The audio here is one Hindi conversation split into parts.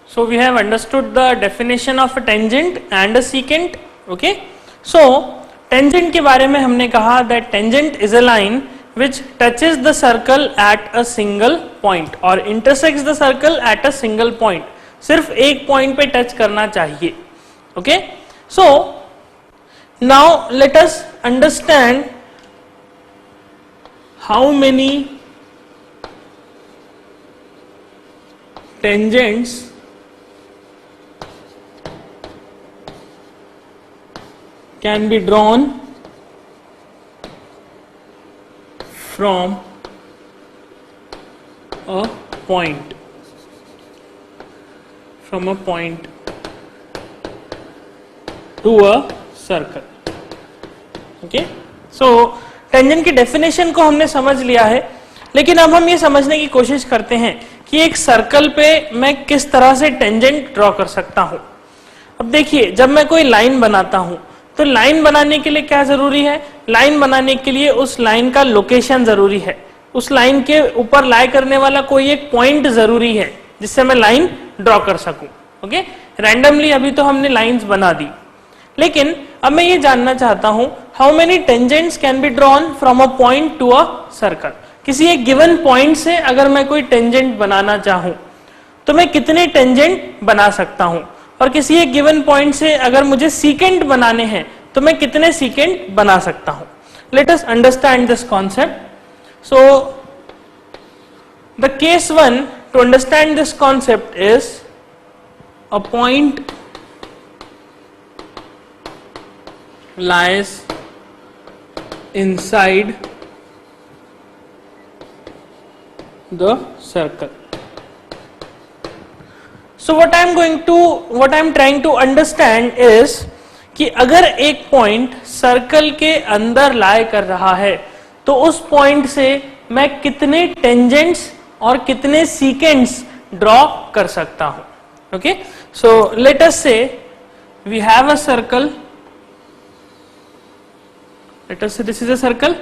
So we have understood the definition of a tangent and a secant. Okay. So tangent के बारे में हमने कहा that tangent is a line which touches the circle at a single point or intersects the circle at a single point. सिर्फ एक पॉइंट पे टच करना चाहिए. Okay. So now let us understand how many tangents can be drawn from a point to a circle. Okay, so tangent की डेफिनेशन को हमने समझ लिया है, लेकिन अब हम ये समझने की कोशिश करते हैं कि एक सर्कल पे मैं किस तरह से टेंजेंट ड्रॉ कर सकता हूं. अब देखिए, जब मैं कोई लाइन बनाता हूं तो लाइन बनाने के लिए क्या जरूरी है? लाइन बनाने के लिए उस लाइन का लोकेशन जरूरी है, उस लाइन के ऊपर लाई करने वाला कोई एक पॉइंट जरूरी है जिससे मैं लाइन ड्रॉ कर सकूं. ओके, रैंडमली अभी तो हमने लाइंस बना दी, लेकिन अब मैं ये जानना चाहता हूं how many tangents can be drawn from a point to a circle. किसी एक गिवन पॉइंट से अगर मैं कोई टेंजेंट बनाना चाहूं तो मैं कितने टेंजेंट बना सकता हूं, और किसी एक गिवन पॉइंट से अगर मुझे सीकेंट बनाने हैं तो मैं कितने सीकेंट बना सकता हूं. Let us understand this concept. So the case 1 to understand this concept is a point lies inside the circle. So what I am trying to understand is कि अगर एक पॉइंट सर्कल के अंदर लाई कर रहा है तो उस पॉइंट से मैं कितने टेंजेंट्स और कितने सीकेंट्स ड्रॉ कर सकता हूं. Okay, so let us say we have a circle. Let us say this is a circle,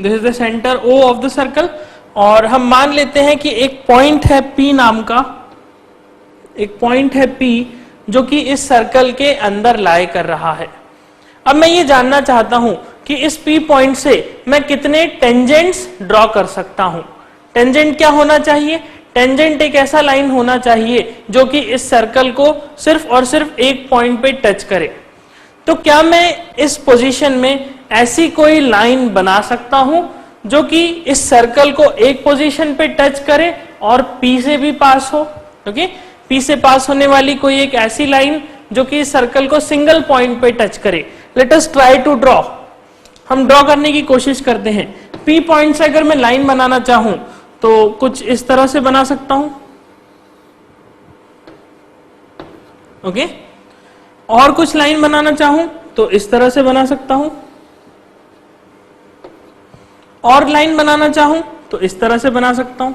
this is the center O of the circle, और हम मान लेते हैं कि एक पॉइंट है P नाम का, एक पॉइंट है P जो कि इस सर्कल के अंदर लाई कर रहा है. अब मैं ये जानना चाहता हूं कि इस P पॉइंट से मैं कितने टेंजेंट्स ड्रॉ कर सकता हूं. टेंजेंट क्या होना चाहिए? टेंजेंट एक ऐसा लाइन होना चाहिए जो कि इस सर्कल को सिर्फ और सिर्फ एक पॉइंट पे टच करे. तो क्या मैं इस पोजीशन में ऐसी कोई लाइन बना सकता हूं जो कि इस सर्कल को एक पोजीशन पे टच करे और P से भी पास हो. ओके, P से पास होने वाली कोई एक ऐसी लाइन जो कि इस सर्कल को सिंगल पॉइंट पे टच करे. Let us try to draw. हम ड्रॉ करने की कोशिश करते हैं. P पॉइंट से अगर मैं लाइन बनाना चाहूं तो कुछ इस तरह से बना सकता हूं. ओके, और कुछ लाइन बनाना चाहूं तो इस तरह से बना सकता हूं, और लाइन बनाना चाहूं तो इस तरह से बना सकता हूं,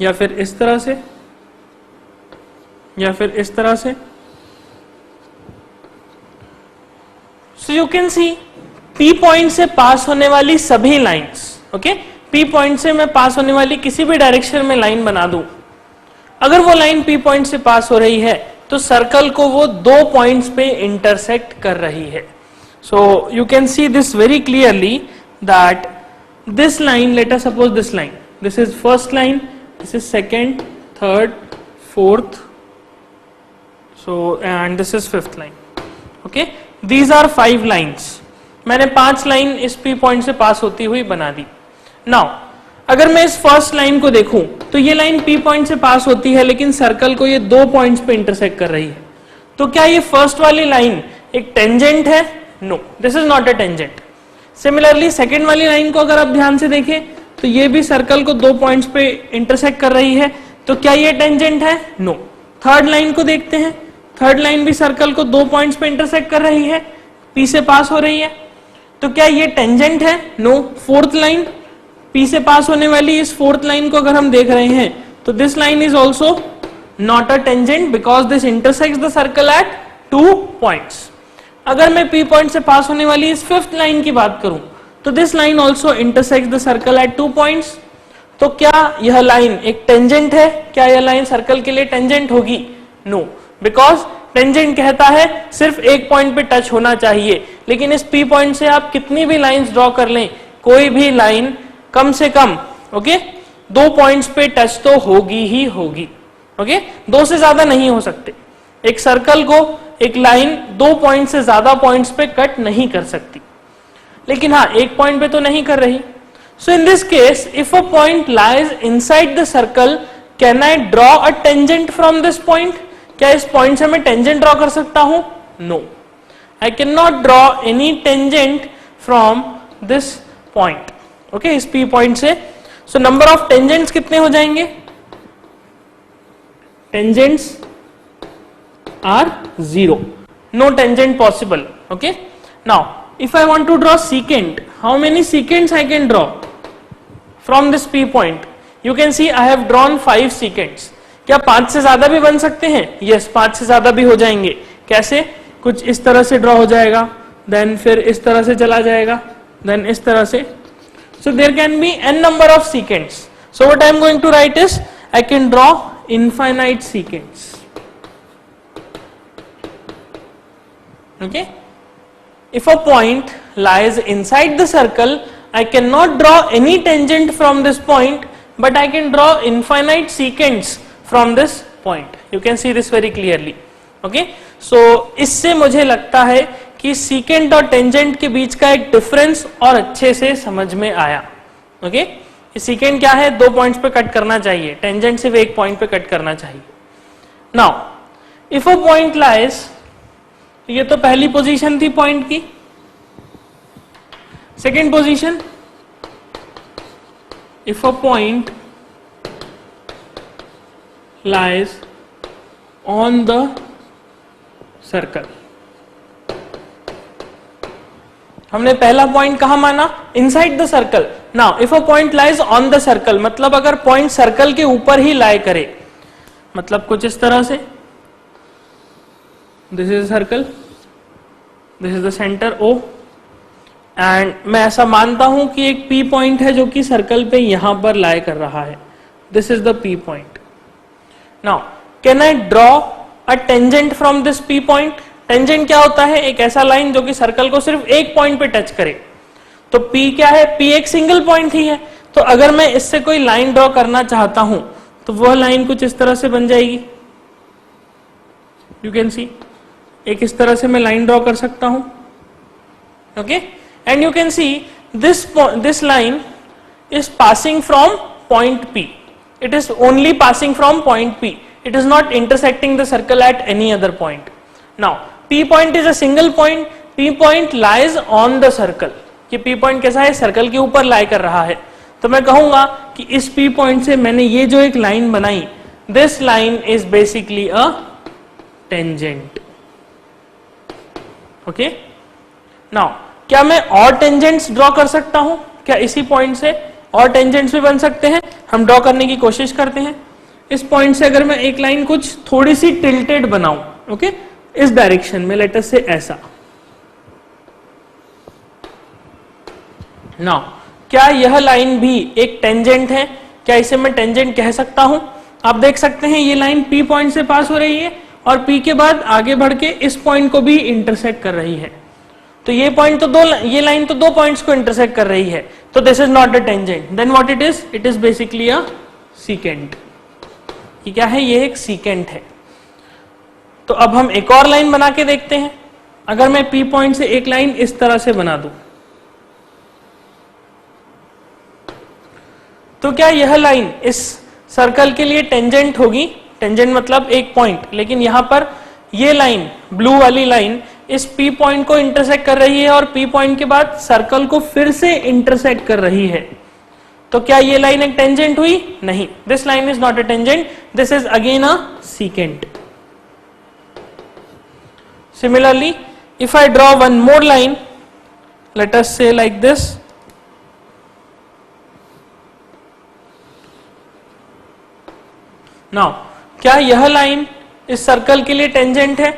या फिर इस तरह से, या फिर इस तरह से. So you can see P point से पास होने वाली सभी लाइंस. ओके, P पॉइंट से मैं पास होने वाली किसी भी डायरेक्शन में लाइन बना दूं, अगर वो लाइन P पॉइंट से पास हो रही है तो सर्कल को वो दो पॉइंट्स पे इंटरसेक्ट कर रही है. So you can see this very clearly that this line, let us suppose this line, this is first line, this is second, third, fourth, so and this is fifth line. Okay, these are 5 lines. मैंने 5 लाइन इस P पॉइंट से पास होती हुई बना दी. Now अगर मैं इस फर्स्ट लाइन को देखूं तो ये लाइन P पॉइंट से पास होती है, लेकिन सर्कल को ये दो पॉइंट्स पे इंटरसेक्ट कर रही है. तो क्या ये फर्स्ट वाली लाइन एक टेंजेंट है? No, this is not a tangent. Similarly second वाली लाइन को अगर आप ध्यान से देखें तो ये भी सर्कल को दो पॉइंट्स पे इंटरसेक्ट कर रही है. तो क्या ये टेंजेंट है? नो. थर्ड लाइन को देखते हैं, थर्ड लाइन भी सर्कल को दो पॉइंट्स पे इंटरसेक्ट कर रही है, P से पास हो रही है. तो क्या ये टेंजेंट है? नो. फोर्थ लाइन, P से पास होने वाली इस फोर्थ लाइन को अगर हम देख रहे हैं तो this line is also not a tangent because this intersects the circle eight 2 points. अगर मैं P पॉइंट से पास होने वाली इस फिफ्थ लाइन की बात करूं तो this line also intersects the circle eight 2 points. तो क्या यह लाइन एक टेंजेंट है? क्या यह लाइन सर्कल के लिए टेंजेंट होगी? नो, बिकॉज टेंजेंट कहता है सिर्फ एक पॉइंट पे टच होना चाहिए, लेकिन इस P पॉइंट से आप कितनी भी लाइंस ड्रॉ कर लें, कोई भी लाइन कम से कम ओके 2 पॉइंट्स पे टच तो होगी ही होगी। ओके, 2 से ज्यादा नहीं हो सकते। एक सर्कल को एक लाइन 2 पॉइंट से ज्यादा पॉइंट्स पे कट नहीं कर सकती, लेकिन हाँ एक पॉइंट पे तो नहीं कर रही। So in this case if a point lies inside the circle, can I draw a tangent from this point? क्या इस पॉइंट से मैं टेंजेंट ड्रॉ कर सकता हूं? No, I can not draw any tangent from this point. Okay, इस P पॉइंट से। सो नंबर ऑफ टेंजेंट्स कितने हो जाएंगे? Tangents are 0, no tangent possible. Okay, now if I want to draw secant, how many secants I can draw from this P point? You can see I have drawn 5 secants. क्या 5 से ज्यादा भी बन सकते हैं? Yes, 5 से ज्यादा भी हो जाएंगे। कैसे? कुछ इस तरह से ड्रॉ हो जाएगा, देन फिर इस तरह से चला जाएगा, देन इस तरह से। So there can be n number of secants. So what I am going to write is I can draw infinite secants. Okay, if a point lies inside the circle, I cannot draw any tangent from this point, but I can draw infinite secants from this point. You can see this very clearly. Okay, so इससे मुझे लगता है कि secant और tangent के बीच का एक डिफरेंस और अच्छे से समझ में आया। ओके, secant क्या है? 2 पॉइंट्स पे कट करना चाहिए, tangent सिर्फ एक पॉइंट पे कट करना चाहिए। Now, if a point lies, ये तो पहली पोजीशन थी पॉइंट की। Second position, if a point lies on the circle. हमने पहला पॉइंट कहां माना? Inside the circle. Now if a point lies on the circle, मतलब अगर पॉइंट सर्कल के ऊपर ही लाई करे, मतलब कुछ इस तरह से, this is circle, this is the centre O, and मैं ऐसा मानता हूं कि एक P पॉइंट है जो कि सर्कल पे यहां पर लाई कर रहा है। This is the P point. Now can I draw a tangent from this P point? Tangent क्या होता है? एक ऐसा लाइन जो कि सर्कल को सिर्फ एक पॉइंट पे टच करे। तो P क्या है? P एक सिंगल पॉइंट ही है। तो अगर मैं इससे कोई लाइन ड्रॉ करना चाहता हूं तो वह लाइन कुछ इस तरह से बन जाएगी। यू कैन सी, एक इस तरह से मैं लाइन ड्रॉ कर सकता हूं। Okay, and you can see this line is passing from point P. It is only passing from point P. It is not intersecting the circle at any other point. Now P point is a single point. P point lies on the circle. कि P पॉइंट कैसा है? सर्कल के ऊपर लाई कर रहा है। तो मैं कहूंगा कि इस P पॉइंट से मैंने ये जो एक लाइन बनाई, this line is basically a tangent. Okay, now क्या मैं और टेंजेंट्स ड्रॉ कर सकता हूं? क्या इसी पॉइंट से और टेंजेंट्स भी बन सकते हैं? हम ड्रॉ करने की कोशिश करते हैं। इस पॉइंट से अगर मैं एक लाइन कुछ थोड़ी सी टिल्टेड बनाऊं, ओके, इस डायरेक्शन में, लेट अस से ऐसा। नाउ क्या यह लाइन भी एक टेंजेंट है? क्या इसे मैं टेंजेंट कह सकता हूं? आप देख सकते हैं ये लाइन P पॉइंट से पास हो रही है और P के बाद आगे बढ़ के इस पॉइंट को भी इंटरसेक्ट कर रही है। तो ये पॉइंट तो ये लाइन तो 2 पॉइंट्स को इंटरसेक्ट कर रही है। तो this is not a tangent. Then what it is? It is basically a secant. ये क्या है? ये एक सीकेंट है। तो अब हम एक और लाइन बना के देखते हैं। अगर मैं P पॉइंट से एक लाइन इस तरह से बना दूं, तो क्या यह लाइन इस सर्कल के लिए टेंजेंट होगी? टेंजेंट मतलब एक पॉइंट, लेकिन यहां पर ये लाइन, ब्लू वाली लाइन, इस P पॉइंट को इंटरसेक्ट कर रही है और P पॉइंट के बाद सर्कल को फिर से इंटरसेक्ट कर रही है। तो क्या ये लाइन एक टेंजेंट हुई? नहीं, this line is not a tangent, this is again a secant. Similarly, if I draw one more line, late us से लाइक दिस, नाउ क्या यह लाइन इस सर्कल के लिए टेंजेंट है?